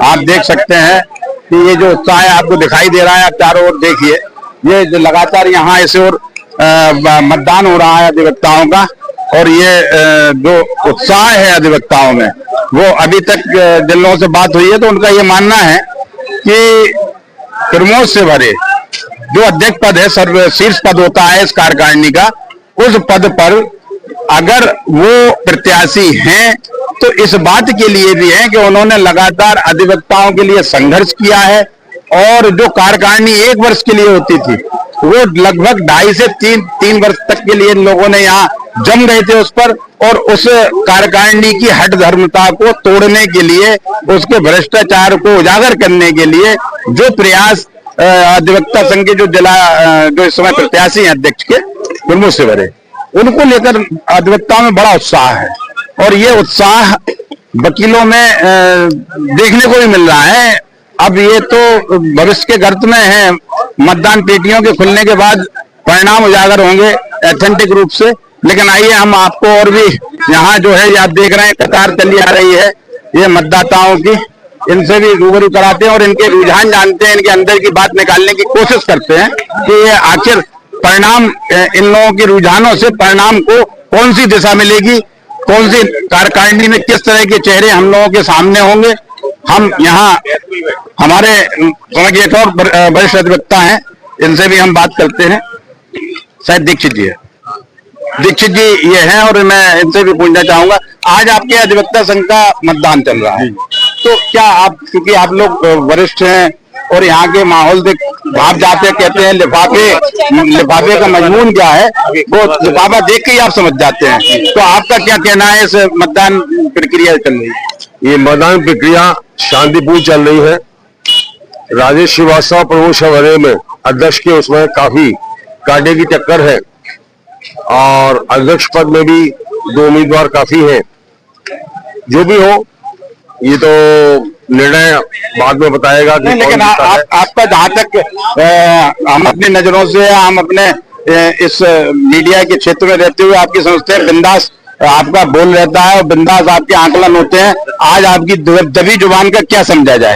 आप देख सकते हैं कि ये जो उत्साह आपको दिखाई दे रहा है, आप चारों ओर देखिए, ये जो लगातार यहाँ ऐसे और मतदान हो रहा है अधिवक्ताओं का, और ये जो उत्साह है अधिवक्ताओं में, वो अभी तक जिन लोगों से बात हुई है तो उनका ये मानना है कि प्रमोद से भरे जो अध्यक्ष पद है, सर्वशीर्ष पद होता है इस कार्यकारिणी का, उस पद पर अगर वो प्रत्याशी हैं तो इस बात के लिए भी है कि उन्होंने लगातार अधिवक्ताओं के लिए संघर्ष किया है, और जो कार्यकारिणी 1 वर्ष के लिए होती थी वो लगभग 2.5 से 3 वर्ष तक के लिए इन लोगों ने यहाँ जम गए थे उस पर, और उस कार्यकारिणी की हठ धर्मता को तोड़ने के लिए, उसके भ्रष्टाचार को उजागर करने के लिए जो प्रयास अधिवक्ता संघ के जो इस समय प्रत्याशी हैं अध्यक्ष के प्रमोद से भरे, उनको लेकर अधिवक्ताओं में बड़ा उत्साह है, और ये उत्साह वकीलों में देखने को भी मिल रहा है। अब ये तो भविष्य के गर्त में है, मतदान पेटियों के खुलने के बाद परिणाम उजागर होंगे ऑथेंटिक रूप से, लेकिन आइए हम आपको और भी यहाँ जो है, आप देख रहे हैं कतार चली आ रही है ये मतदाताओं की, इनसे भी रूबरू कराते हैं और इनके रुझान जानते हैं, इनके अंदर की बात निकालने की कोशिश करते हैं कि ये आखिर परिणाम, इन लोगों के रुझानों से परिणाम को कौन सी दिशा मिलेगी, कौन सी कार्यकारिणी में किस तरह के चेहरे हम लोगों के सामने होंगे। हम यहाँ हमारे एक और वरिष्ठ अधिवक्ता हैं, इनसे भी हम बात करते हैं, शायद दीक्षित जी है, दीक्षित जी ये हैं, और मैं इनसे भी पूछना चाहूंगा, आज आपके अधिवक्ता संघ का मतदान चल रहा है, तो क्या आप, क्योंकि आप लोग वरिष्ठ हैं और यहाँ के माहौल देख भाप जाते कहते हैं, लिफाफे का मजमून क्या है वो लिफाफा देख के ही आप समझ जाते हैं, तो आपका क्या कहना है इस मतदान प्रक्रिया चल रही है? ये मतदान प्रक्रिया शांतिपूर्ण चल रही है। राजेश श्रीवास्तव प्रमोद से भरे में अध्यक्ष के उसमें काफी कांटे की टक्कर है, और अध्यक्ष पद में भी 2 उम्मीदवार काफी हैं। जो भी हो, ये तो निर्णय बाद में बताएगा कि लेकिन आपका जहाँ तक हम अपनी नजरों से, हम अपने इस मीडिया के क्षेत्र में रहते हुए आपकी समझते हैं, बिंदास आपका बोल रहता है और बिंदास आपके आकलन होते हैं, आज आपकी दबी जुबान का क्या समझा जाए?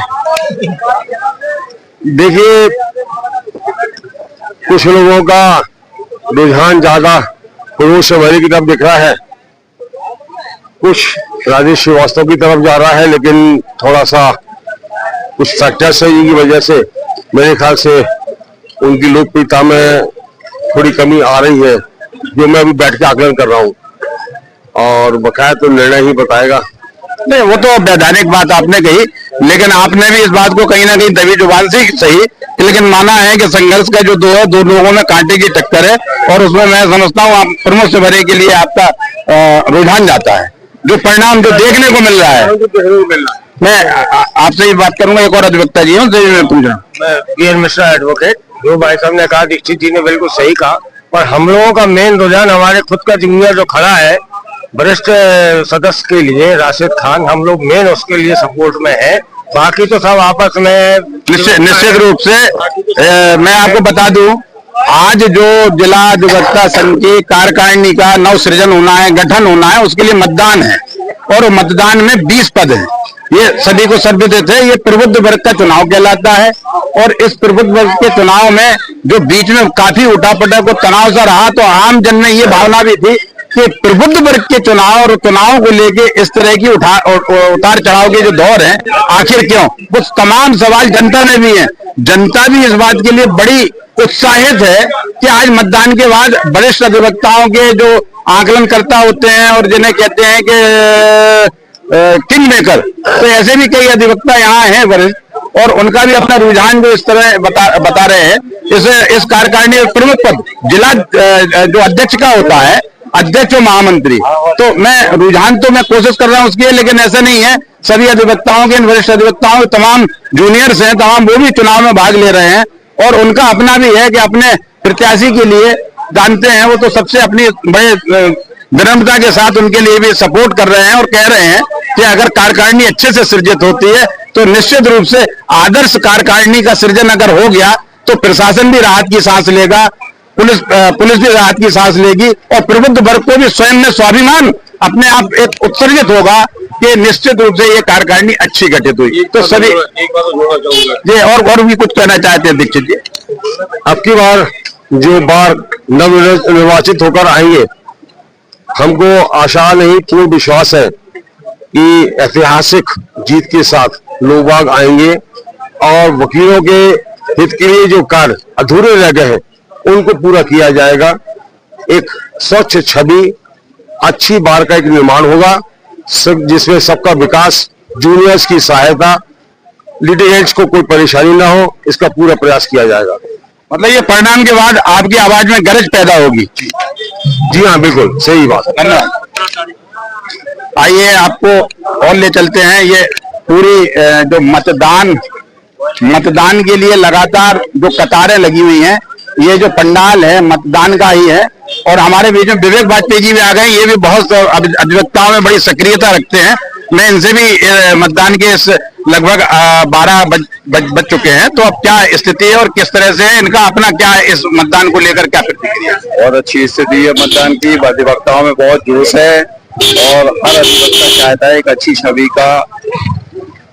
देखिए, कुछ लोगों का रुझान ज्यादा प्रमोद से भरे की तरफ दिख रहा है, कुछ राजेश श्रीवास्तव की तरफ जा रहा है, लेकिन थोड़ा सा कुछ फैक्टर्स है जिनकी वजह से मेरे ख्याल से उनकी लोकप्रियता में थोड़ी कमी आ रही है, जो मैं अभी बैठ के आकलन कर रहा हूँ, और बकाया तो निर्णय ही बताएगा। नहीं, वो तो वैधानिक बात आपने कही, लेकिन आपने भी इस बात को कहीं ना कहीं दबी जुबान से सही, लेकिन माना है कि संघर्ष का जो दो लोगों में कांटे की टक्कर है, और उसमें मैं समझता हूँ आप प्रमोद से भरे के लिए आपका रुझान जाता है, जो परिणाम जो देखने को मिल रहा है। मैं आपसे ही बात करूंगा, एक और अधिवक्ता जी हूँ, मैं पूछ रहा हूँ, वीर मिश्रा एडवोकेट। जो भाई साहब ने कहा, दीक्षित जी ने बिल्कुल सही कहा, और हम लोगों का मेन रुझान हमारे खुद का जूनियर जो खड़ा है वरिष्ठ सदस्य के लिए, राशिद खान, हम लोग मेन उसके लिए सपोर्ट में है, बाकी तो सब आपस में निश्चित रूप से। मैं आपको बता दूं, आज जो जिला अधिवक्ता संघ की कार्यकारिणी का नव सृजन होना है, गठन होना है, उसके लिए मतदान है, और मतदान में 20 पद है, ये सभी को सर्वविदित है। ये प्रबुद्ध वर्ग का चुनाव कहलाता है, और इस प्रबुद्ध वर्ग के चुनाव में जो बीच में काफी उठापटक और तनाव सा रहा, तो आम जन में ये भावना भी थी कि प्रबुद्ध वर्ग के चुनाव और चुनाव को लेके इस तरह की उतार चढ़ाव के जो दौर है, आखिर क्यों? कुछ तमाम सवाल जनता ने भी है, जनता भी इस बात के लिए बड़ी उत्साहित है कि आज मतदान के बाद वरिष्ठ अधिवक्ताओं के जो आकलनकर्ता होते हैं और जिन्हें कहते हैं कि किंग मेकर, तो ऐसे भी कई अधिवक्ता यहाँ हैं वरिष्ठ, और उनका भी अपना रुझान जो इस तरह बता रहे हैं। इस कार्यकारिणी प्रमुख पद जिला जो अध्यक्ष का होता है, अध्यक्ष और महामंत्री, तो मैं रुझान तो मैं कोशिश कर रहा हूँ उसकी, लेकिन ऐसा नहीं है, सभी अधिवक्ताओं के, वरिष्ठ अधिवक्ताओं के तमाम जूनियर्स हैं, तमाम वो भी चुनाव में भाग ले रहे हैं, और उनका अपना भी है कि अपने प्रत्याशी के लिए जानते हैं, वो तो सबसे अपनी बड़े विनम्रता के साथ उनके लिए भी सपोर्ट कर रहे हैं, और कह रहे हैं कि अगर कार्यकारिणी अच्छे से सृजित होती है तो निश्चित रूप से आदर्श कार्यकारिणी का सृजन अगर हो गया तो प्रशासन भी राहत की सांस लेगा, पुलिस भी राहत की सांस लेगी, और प्रबुद्ध वर्ग को भी स्वयं में स्वाभिमान अपने आप एक उत्सर्जित होगा, कि निश्चित रूप से ये कार्यकारिणी अच्छी गठित हुई। तो सभी एक बात जोड़ना चाहूंगा ये और भी कुछ कहना चाहते हैं दीक्षित जी? अब की बार जो नवनिर्वाचित होकर आएंगे, हमको आशा नहीं पूर्ण विश्वास है कि ऐतिहासिक जीत के साथ लोग बाग आएंगे और वकीलों के हित के लिए जो कार्य अधूरे रह गए हैं उनको पूरा किया जाएगा। एक स्वच्छ छवि, अच्छी बार का एक निर्माण होगा जिसमें सबका विकास, जूनियर्स की सहायता, लिटिगेंट्स को कोई परेशानी ना हो, इसका पूरा प्रयास किया जाएगा। मतलब ये परिणाम के बाद आपकी आवाज में गरज पैदा होगी। जी हाँ, बिल्कुल सही बात। धन्यवाद। आइए आपको और ले चलते हैं। ये पूरी जो मतदान के लिए लगातार जो कतारें लगी हुई हैं, ये जो पंडाल है मतदान का ही है। और हमारे बीच में विवेक वाजपेयी जी भी आ गए। ये भी बहुत अधिवक्ताओं में बड़ी सक्रियता रखते हैं। मैं इनसे भी मतदान के इस लगभग 12 बज चुके हैं, तो अब क्या स्थिति है और किस तरह से इनका अपना क्या इस मतदान को लेकर क्या प्रतिक्रिया? बहुत अच्छी स्थिति है मतदान की। अधिवक्ताओं में बहुत जोश है और हर अधिवक्ता चाहता है एक अच्छी छवि का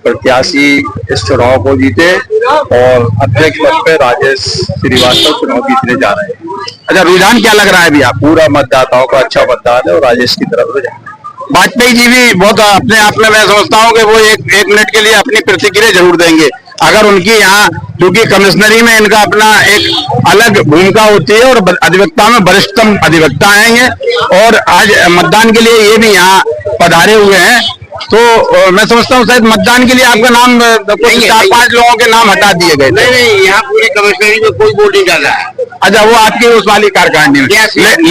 प्रत्याशी इस चुनाव को जीते और अध्यक्ष पद पे राजेश श्रीवास्तव चुनाव जीतने जा रहे हैं। अच्छा, रुझान क्या लग रहा है अभी आप? पूरा मतदाताओं का अच्छा मतदान है और राजेश की तरफ रुझान। वाजपेयी जी भी बहुत अपने आप में मैं समझता हूँ कि वो एक मिनट के लिए अपनी प्रतिक्रिया जरूर देंगे। अगर उनकी यहाँ, क्योंकि कमिश्नरी में इनका अपना एक अलग भूमिका होती है और अधिवक्ता में वरिष्ठतम अधिवक्ता आएंगे और आज मतदान के लिए ये भी यहाँ पधारे हुए हैं। तो मैं समझता हूँ शायद मतदान के लिए आपका नाम कुछ 4-5 लोगों के नाम हटा दिए गए। नहीं, यहाँ पूरी कमिश्नरी में कोई वोट नहीं डाला है। अच्छा, वो आपकी उस वाली कार्यकारिणी में।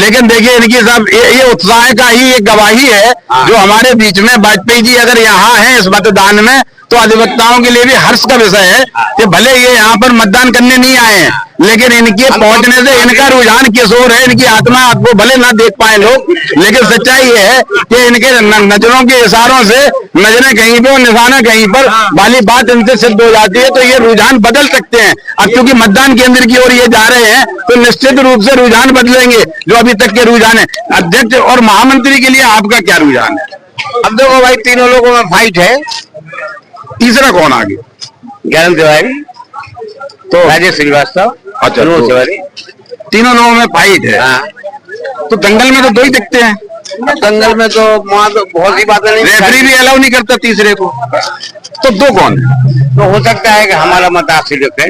लेकिन देखिए इनकी सब ये उत्साह का ही एक गवाही है जो हमारे बीच में वाजपेयी जी अगर यहाँ हैं इस मतदान में, तो अधिवक्ताओं के लिए भी हर्ष का विषय है कि भले ये यहाँ पर मतदान करने नहीं आए हैं, लेकिन इनके पहुंचने से इनका रुझान किस ओर है, इनकी आत्मा आपको भले ना देख पाए लोग, लेकिन सच्चाई ये है कि इनके नजरों के इशारों से नजरें कहीं पे और निशाना कहीं पर वाली बात इनसे सिद्ध हो जाती है। तो ये रुझान बदल सकते हैं। अब क्योंकि मतदान केंद्र की ओर ये जा रहे हैं, तो निश्चित रूप से रुझान बदलेंगे जो अभी तक के रुझान है। अध्यक्ष और महामंत्री के लिए आपका क्या रुझान है? अब देखो भाई, तीनों लोगों में फाइट है। तीसरा कौन आगे? ज्ञान तिवारी, तो राजेश श्रीवास्तव, अच्छा, मनोज तो तिवारी। तीनों लोगों में फाइट है। हाँ। तो दंगल में तो दो ही दिखते हैं। दंगल में तो वहाँ तो बहुत सी बातें नहीं, रेफरी भी अलाउ नहीं करता तीसरे को, तो दो कौन है? तो हो सकता है कि हमारा मत आप सिर्फ है।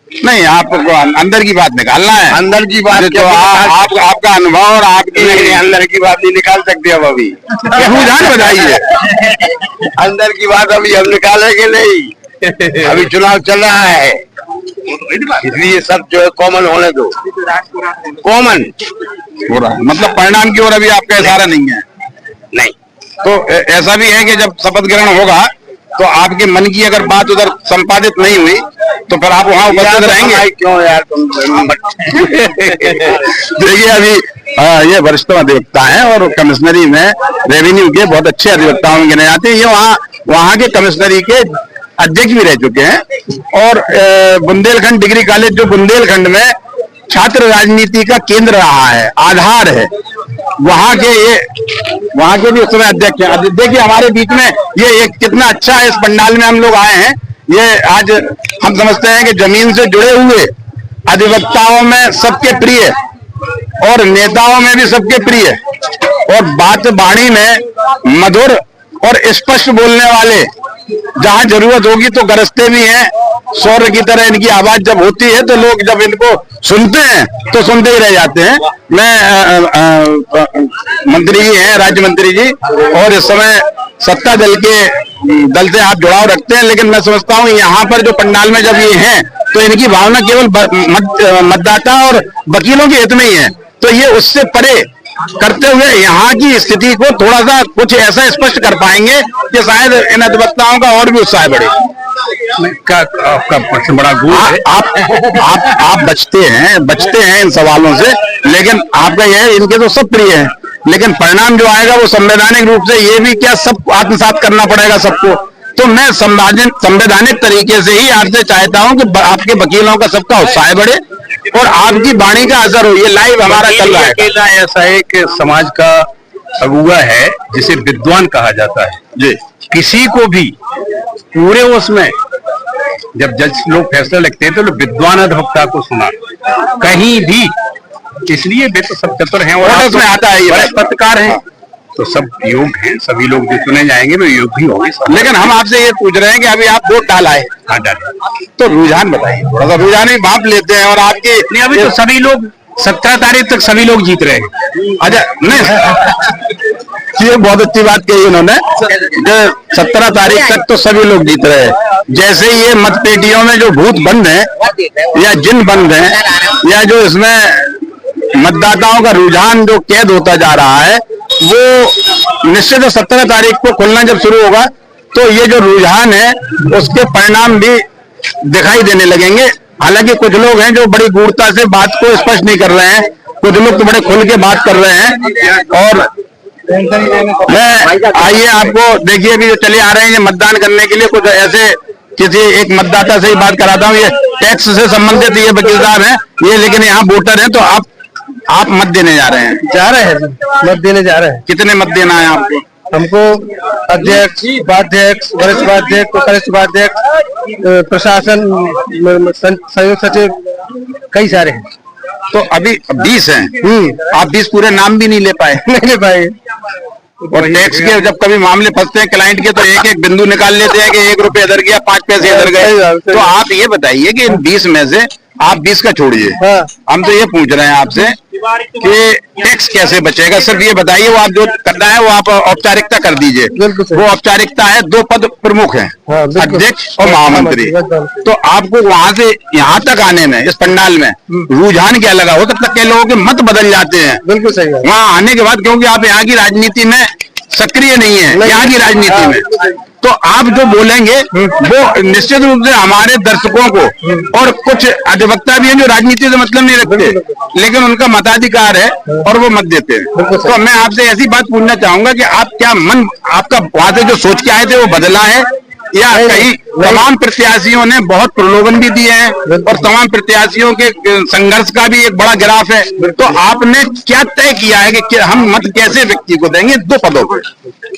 नहीं, आपको अंदर की बात निकालना है। अंदर की बात तो आपका अनुभव और आपकी नहीं, अंदर की बात नहीं निकाल सकते हम अभी। रुझान बताइए। अंदर की बात अभी हम निकालेंगे नहीं, अभी चुनाव चल रहा है, इसलिए सब जो है कॉमन होने दो। कॉमन हो रहा है मतलब परिणाम की ओर अभी आपका इशारा नहीं है? नहीं। तो ऐसा भी है कि जब शपथ ग्रहण होगा तो आपके मन की अगर बात उधर संपादित नहीं हुई तो फिर आप वहाँ उपस्थित रहेंगे? क्यों यार तुम? देखिए अभी ये वरिष्ठतम अधिवक्ता हैं और कमिश्नरी में रेवेन्यू के बहुत अच्छे अधिवक्ताओं में गिने जाते हैं। ये वहाँ के कमिश्नरी के अध्यक्ष भी रह चुके हैं और बुंदेलखंड डिग्री कॉलेज जो बुंदेलखंड में छात्र राजनीति का केंद्र रहा है, आधार है, वहाँ के भी उस समय अध्यक्ष हैं। देखिए हमारे बीच में ये एक कितना अच्छा है, इस पंडाल में हम लोग आए हैं। ये आज हम समझते हैं कि जमीन से जुड़े हुए अधिवक्ताओं में सबके प्रिय और नेताओं में भी सबके प्रिय और बात बाणी में मधुर और स्पष्ट बोलने वाले, जहां जरूरत होगी तो गरजते भी हैं। सौर्य की तरह इनकी आवाज जब होती है तो लोग जब इनको सुनते हैं तो सुनते ही रह जाते हैं। मैं मंत्री जी हैं, राज्य मंत्री जी, और इस समय सत्ता दल से आप जुड़ाव रखते हैं, लेकिन मैं समझता हूँ यहाँ पर जो पंडाल में जब ये हैं तो इनकी भावना केवल मतदाता और वकीलों के हित में ही है। तो ये उससे परे करते हुए यहाँ की स्थिति को थोड़ा सा कुछ ऐसा स्पष्ट कर पाएंगे कि शायद इन अधिवक्ताओं का और भी उत्साह बढ़े। आपका प्रश्न बड़ा गूढ़ है। आप बचते हैं इन सवालों से, लेकिन आपका यह इनके तो सब प्रिय हैं, लेकिन परिणाम जो आएगा वो संवैधानिक रूप से ये भी क्या सब आत्मसात करना पड़ेगा सबको। तो मैं संवैधानिक तरीके से ही आपसे चाहता हूं कि आपके वकीलों का सबका उत्साह बढ़े और आपकी वाणी का असर हो। ये लाइव हमारा चल रहा है। अकेला ऐसा है कि समाज का अगुआ है जिसे विद्वान कहा जाता है जी। किसी को भी पूरे उसमें जब जज लोग फैसला लिखते हैं तो लोग विद्वान अधिवक्ता को सुना कहीं भी, इसलिए वे तो सब चतुर हैं और उसमें आता है ये बड़े पत्रकार हैं तो सब योग्य हैं, सभी लोग जो चुने जाएंगे वे योग्य ही होंगे। लेकिन हम आपसे ये पूछ रहे हैं कि अभी आप वोट डालाए, हाँ डालिए। तो रुझान बताइए थोड़ा सा। रुझान भी भाप लेते हैं और आपके नहीं, अभी तो सभी लोग 17 तारीख तक सभी लोग जीत रहे हैं। अच्छा नहीं, ये बहुत अच्छी बात कही उन्होंने, जो 17 तारीख तक तो सभी लोग जीत रहे हैं। जैसे ये मतपेटियों में जो भूत बंद है या जिन बंद है या जो इसमें मतदाताओं का रुझान जो कैद होता जा रहा है, वो निश्चित 17 तारीख को खुलना जब शुरू होगा तो ये जो रुझान है उसके परिणाम भी दिखाई देने लगेंगे। हालांकि कुछ लोग हैं जो बड़ी गूढ़ता से बात को स्पष्ट नहीं कर रहे हैं, कुछ लोग तो बड़े खुल के बात कर रहे हैं। और मैं आइए आपको देखिए अभी जो चले आ रहे हैं ये मतदान करने के लिए, कुछ ऐसे किसी एक मतदाता से ही बात कराता हूँ। ये टैक्स से संबंधित ये वकील साहब हैं ये, लेकिन यहाँ वोटर हैं। तो आप मत देने जा रहे हैं? जा रहे हैं, मत देने जा रहे हैं। कितने मत देना है आपको? हमको अध्यक्ष, उपाध्यक्ष, वरिष्ठ उपाध्यक्ष, वरिष्ठ उपाध्यक्ष, प्रशासन, संयुक्त सचिव, कई सारे हैं। तो अभी 20 हैं। आप 20 पूरे नाम भी नहीं ले पाए? नहीं ले पाए। और टैक्स के जब कभी मामले फंसते हैं क्लाइंट के तो एक एक बिंदु निकाल लेते हैं कि 1 रुपये इधर गया, 5 पैसे इधर गए। तो आप ये बताइए कि इन 20 में से आप 20 का छोड़िए, हम तो ये पूछ रहे हैं आपसे कि टैक्स कैसे बचेगा। सिर्फ ये बताइए, वो आप जो करना है वो आप औपचारिकता कर दीजिए। वो औपचारिकता है, 2 पद प्रमुख हैं, अध्यक्ष और महामंत्री। तो आपको वहां से यहाँ तक आने में, इस पंडाल में रुझान क्या लगा? हो सकता है कई लोगों के मत बदल जाते हैं बिल्कुल सही है। वहाँ आने के बाद, क्योंकि आप यहाँ की राजनीति में सक्रिय नहीं है, यहाँ की राजनीति में। तो आप जो बोलेंगे वो निश्चित रूप से हमारे दर्शकों को, और कुछ अधिवक्ता भी हैं जो राजनीति से मतलब नहीं रखते लेकिन उनका मताधिकार है और वो मत देते हैं। तो मैं आपसे ऐसी बात पूछना चाहूंगा कि आप क्या मन आपका वहां से जो सोच के आए थे वो बदला है, या कहीं तमाम प्रत्याशियों ने बहुत प्रलोभन भी दिए हैं और तमाम प्रत्याशियों के संघर्ष का भी एक बड़ा ग्राफ है। तो आपने क्या तय किया है कि हम मत कैसे व्यक्ति को देंगे 2 पदों पर?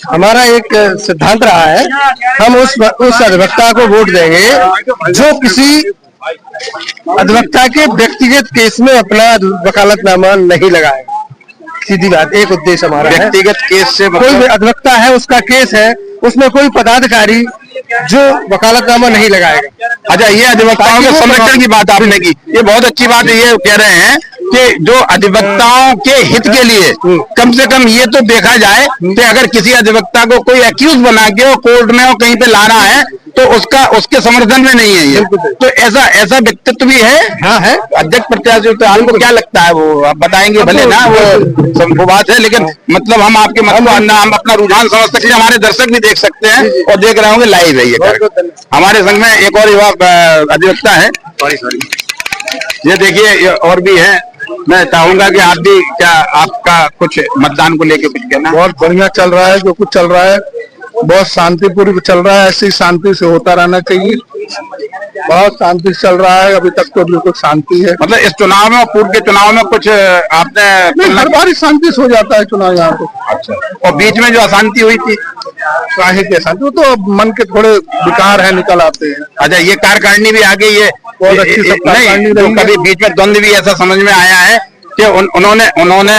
हमारा एक सिद्धांत रहा है, हम उस अधिवक्ता को वोट देंगे जो किसी अधिवक्ता के व्यक्तिगत केस में अपना वकालतनामा नहीं लगाएगा। सीधी बात, एक उद्देश्य हमारा है। व्यक्तिगत केस से कोई भी अधिवक्ता है, उसका केस है, उसमें कोई पदाधिकारी जो वकालतनामा नहीं लगाएगा। अच्छा, ये अधिवक्ताओं के संरक्षण की बात आपने की, ये बहुत अच्छी बात है। ये कह रहे हैं कि जो अधिवक्ताओं के हित के लिए कम से कम ये तो देखा जाए कि अगर किसी अधिवक्ता को कोई एक्यूज बना के वो कोर्ट में और कहीं पे लाना है तो उसके समर्थन में नहीं है ये। तो ऐसा व्यक्तित्व भी है। हाँ है, अध्यक्ष प्रत्याशी। तो आपको क्या लगता है, वो आप बताएंगे भले ना, वो बात है, लेकिन मतलब हम आपके मतलब हम अपना रुझान समझ सकते हैं, हमारे दर्शक भी देख सकते हैं और देख रहे होंगे लाइव है ये। हमारे संघ में एक और युवा अधिवक्ता है, ये देखिए और भी है। मैं चाहूंगा कि आप भी, क्या आपका कुछ मतदान को लेकर कुछ कहना? बहुत बढ़िया चल रहा है, जो कुछ चल रहा है बहुत शांतिपूर्वक चल रहा है। ऐसी शांति से होता रहना चाहिए। बहुत शांति से चल रहा है, अभी तक तो बिल्कुल शांति है। मतलब इस चुनाव में और पूर्व के चुनाव में कुछ आपने? नहीं, हर बार शांति से हो जाता है चुनाव यहाँ पे। अच्छा, और बीच में जो अशांति हुई थी, काहे की अशांति? वो तो मन के थोड़े विकार है, निकल आते हैं। अच्छा, ये कार्यकारिणी भी आ गई है, बहुत अच्छी सब कार्यकारिणी रही है। कभी बीच में द्वंद्व भी ऐसा समझ में आया है कि उन्होंने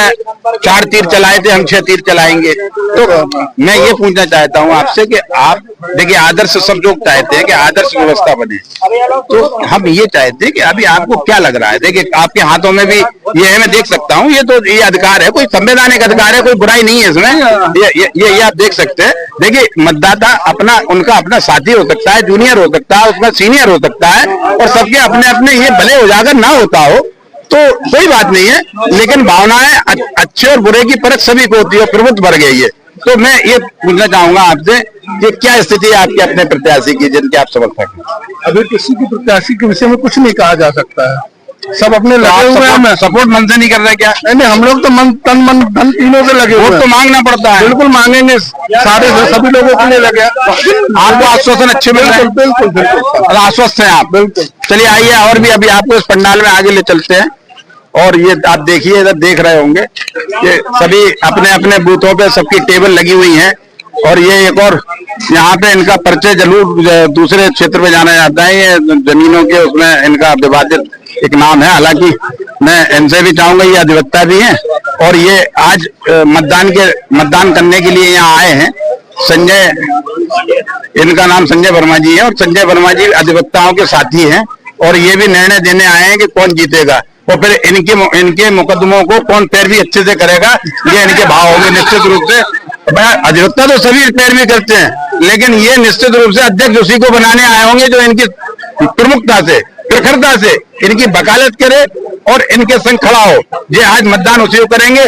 4 तीर चलाए थे, हम 6 तीर चलाएंगे। तो मैं ये पूछना चाहता हूँ आपसे कि आप देखिए, आदर्श सब लोग चाहते हैं कि आदर्श व्यवस्था बने, तो हम ये चाहते हैं कि अभी आपको क्या लग रहा है? देखिए, आपके हाथों में भी ये है, मैं देख सकता हूँ, ये तो ये अधिकार है, कोई संवैधानिक अधिकार है, कोई बुराई नहीं है इसमें। ये आप देख सकते हैं। देखिए, मतदाता उनका अपना साथी हो सकता है, जूनियर हो सकता है, उसका सीनियर हो सकता है, और सबके अपने अपने, ये भले उजागर ना होता हो तो कोई बात नहीं है, लेकिन भावनाएं अच्छे और बुरे की परख सभी को होती है, प्रभुत्व बढ़ गई है। तो मैं ये पूछना चाहूंगा आपसे कि क्या स्थिति है आपके अपने प्रत्याशी की जिनके आप समर्थक हैं? अभी किसी की प्रत्याशी के विषय में कुछ नहीं कहा जा सकता है, सब अपने लगे हुए हैं। सपोर्ट मन से नहीं कर रहे क्या? नहीं, हम लोग तो तन मन धन तीनों से लगे हुए हैं। तो मांगना पड़ता है, बिल्कुल मांगेंगे, सभी लोगों के लिए लगे। आपको आश्वासन अच्छे मिल रहे हैं? बिल्कुल बिल्कुल आश्वस्त है आप? बिल्कुल। चलिए आइए, और भी अभी आपको इस पंडाल में आगे ले चलते हैं। और ये आप देखिए, इधर देख रहे होंगे कि सभी अपने अपने बूथों पे सबकी टेबल लगी हुई हैं। और ये एक और यहाँ पे इनका परिचय जरूर दूसरे क्षेत्र में जाना जाता है, ये जमीनों के उसमें इनका विवादित एक नाम है। हालांकि मैं इनसे भी चाहूंगा, ये अधिवक्ता भी हैं और ये आज मतदान करने के लिए यहाँ आए हैं। संजय, इनका नाम संजय वर्मा जी है और संजय वर्मा जी अधिवक्ताओं के साथी हैं और ये भी निर्णय देने आए हैं कि कौन जीतेगा और फिर इनके मुकदमों को कौन पैरवी अच्छे से करेगा, ये इनके भाव होंगे निश्चित रूप से। अधिवक्ता तो सभी पैरवी करते हैं, लेकिन ये निश्चित रूप से अध्यक्ष उसी को बनाने आए होंगे जो इनकी प्रमुखता से, प्रखरता से इनकी वकालत करे और इनके संग खड़ा हो। ये आज मतदान उसी को करेंगे,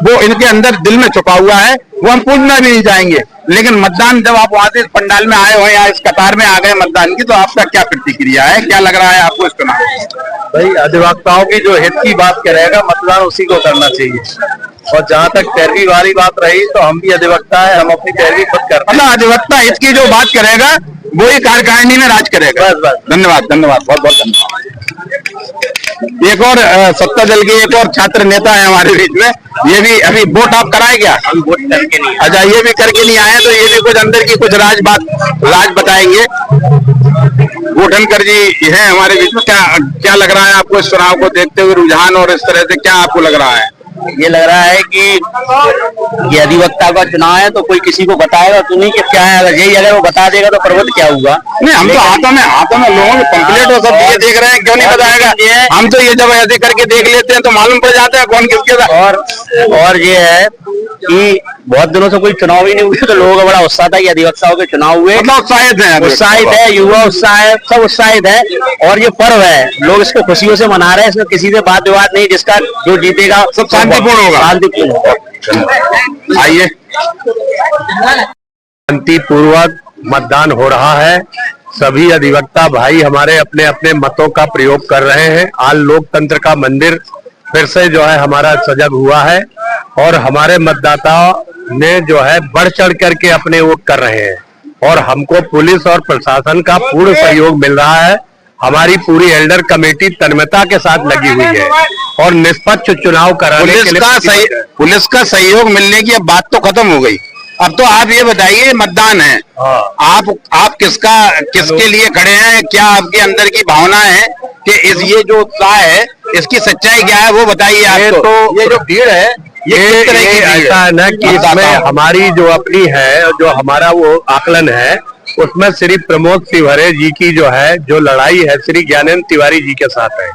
वो इनके अंदर दिल में छुपा हुआ है, वो हम पूछना भी नहीं चाहेंगे। लेकिन मतदान जब आप वहां से इस पंडाल में आए हो या इस कतार में आ गए मतदान की, तो आपका क्या प्रतिक्रिया है, क्या लग रहा है आपको इस चुनाव? भाई अधिवक्ताओं की जो हित की बात करेगा, मतदान उसी को करना चाहिए। और जहाँ तक पैरवी वाली बात रही, तो हम भी अधिवक्ता है, हम अपनी पैरवी खुद करते हैं। मतलब अधिवक्ता हित की जो बात करेगा वो ही कार्यकारिणी में राज करेगा। बस बस, धन्यवाद, धन्यवाद, बहुत बहुत धन्यवाद। एक और सत्ता दल के एक और छात्र नेता है हमारे बीच में, ये भी अभी वोट आप कराए क्या? हम वोट करके नहीं। अच्छा, ये भी करके नहीं आए, तो ये भी कुछ अंदर की कुछ राज बताएंगे। गोठनकर जी हैं हमारे बीच में, क्या लग रहा है आपको इस चुनाव को देखते हुए, रुझान और इस तरह से क्या आपको लग रहा है? ये लग रहा है कि ये अधिवक्ता का चुनाव है, तो कोई किसी को बताएगा तो नहीं कि क्या है। अगर वो बता देगा तो पर्वत क्या हुआ? नहीं, हम तो हाथों में लोगों को कंप्लीट हो सब ये देख रहे हैं, क्यों नहीं बताएगा? हम तो ये जब ऐसे करके देख लेते हैं तो मालूम पड़ जाता है कौन किसके साथ। और ये है कि बहुत दिनों से कोई चुनाव ही नहीं हुए, तो लोगों का बड़ा उत्साह था कि अधिवक्ताओं के चुनाव हुए। मतलब उत्साहित है, युवा उत्साह है, सब उत्साहित है। और ये पर्व है, लोग इसको खुशियों से मना रहे हैं, इसमें किसी से बात विवाद नहीं, जिसका जो जीतेगा सब शांतिपूर्ण होगा। शांतिपूर्ण होगा। आइए, शांतिपूर्वक मतदान हो रहा है। सभी अधिवक्ता भाई हमारे अपने अपने मतों का प्रयोग कर रहे हैं। आज लोकतंत्र का मंदिर फिर से जो है हमारा सजग हुआ है और हमारे मतदाताओं ने जो है बढ़ चढ़ करके अपने वोट कर रहे हैं और हमको पुलिस और प्रशासन का पूर्ण सहयोग मिल रहा है। हमारी पूरी एल्डर कमेटी तन्मयता के साथ लगी हुई है और निष्पक्ष चुनाव कराने के लिए पुलिस का सहयोग मिलने की अब बात तो खत्म हो गई। अब तो आप ये बताइए, मतदान है, आप किसके लिए खड़े हैं? क्या आपके अंदर की भावना है कि ये जो उत्साह है इसकी सच्चाई क्या है, वो बताइए आप। तो ये जो भीड़ है ये ऐसा है ना कि इसमें हमारी जो अपनी है, जो हमारा वो आकलन है, उसमें श्री प्रमोद तिवारी जी की जो है जो लड़ाई है श्री ज्ञानेंद्र तिवारी जी के साथ है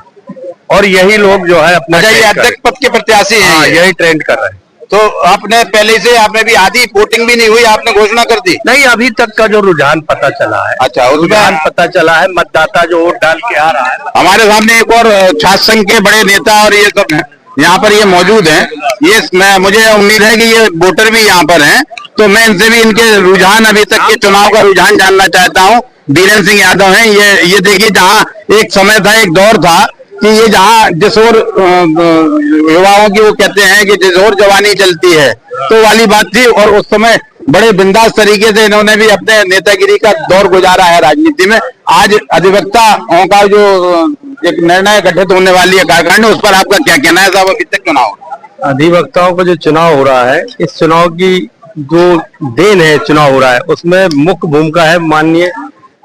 और यही लोग जो है अपना अध्यक्ष पद के प्रत्याशी हैं, यही ट्रेंड कर रहे हैं। तो आपने पहले से आपने भी आधी वोटिंग भी नहीं हुई, आपने घोषणा कर दी? नहीं, अभी तक का जो रुझान पता चला है। अच्छा, रुझान पता चला है, मतदाता जो वोट डाल के आ रहा है। हमारे सामने एक और छात्र संघ के बड़े नेता और ये सब यहाँ पर ये मौजूद हैं। ये मुझे उम्मीद है कि ये वोटर भी यहाँ पर हैं, तो मैं इनसे भी इनके रुझान, अभी तक के चुनाव का रुझान जानना चाहता हूँ। बीरेन सिंह यादव हैं। ये देखिए, जहाँ एक समय था, एक दौर था कि ये जहाँ जिस ओर युवाओं की वो कहते हैं कि जिस ओर जवानी चलती है, तो वाली बात थी और उस समय बड़े बिंदास तरीके से इन्होंने भी अपने नेतागिरी का दौर गुजारा है राजनीति में। आज अधिवक्ताओं का जो एक निर्णय गठित होने वाली है कार्यकारिणी, उस पर आपका क्या कहना है साहब? अभी तक चुनाव, अधिवक्ताओं का जो चुनाव हो रहा है, इस चुनाव की जो देन है, चुनाव हो रहा है उसमें मुख्य भूमिका है माननीय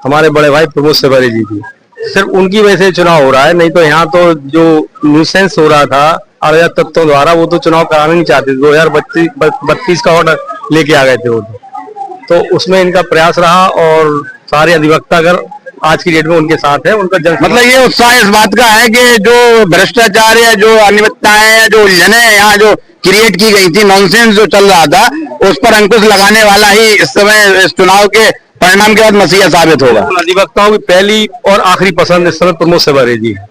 हमारे बड़े भाई प्रमोद तिवारी जी की। सिर्फ उनकी वजह से चुनाव हो रहा है, नहीं तो यहाँ तो जो न्यूसेंस हो रहा था अराजक तत्वों द्वारा, वो तो चुनाव कराना नहीं चाहते। 2032 का ऑर्डर लेके आ गए थे वो, तो उसमें इनका प्रयास रहा और सारे अधिवक्तागण आज की डेट में उनके साथ है। उनका मतलब ये उत्साह इस बात का है कि जो भ्रष्टाचार है, जो अनियमितताएं हैं, जो उलझने यहाँ जो क्रिएट की गई थी, नॉनसेंस जो चल रहा था, उस पर अंकुश लगाने वाला ही इस समय इस चुनाव के परिणाम के बाद मसीहा साबित होगा। अधिवक्ताओं की पहली और आखिरी पसंद इस समय प्रमोद तिवारी जी है।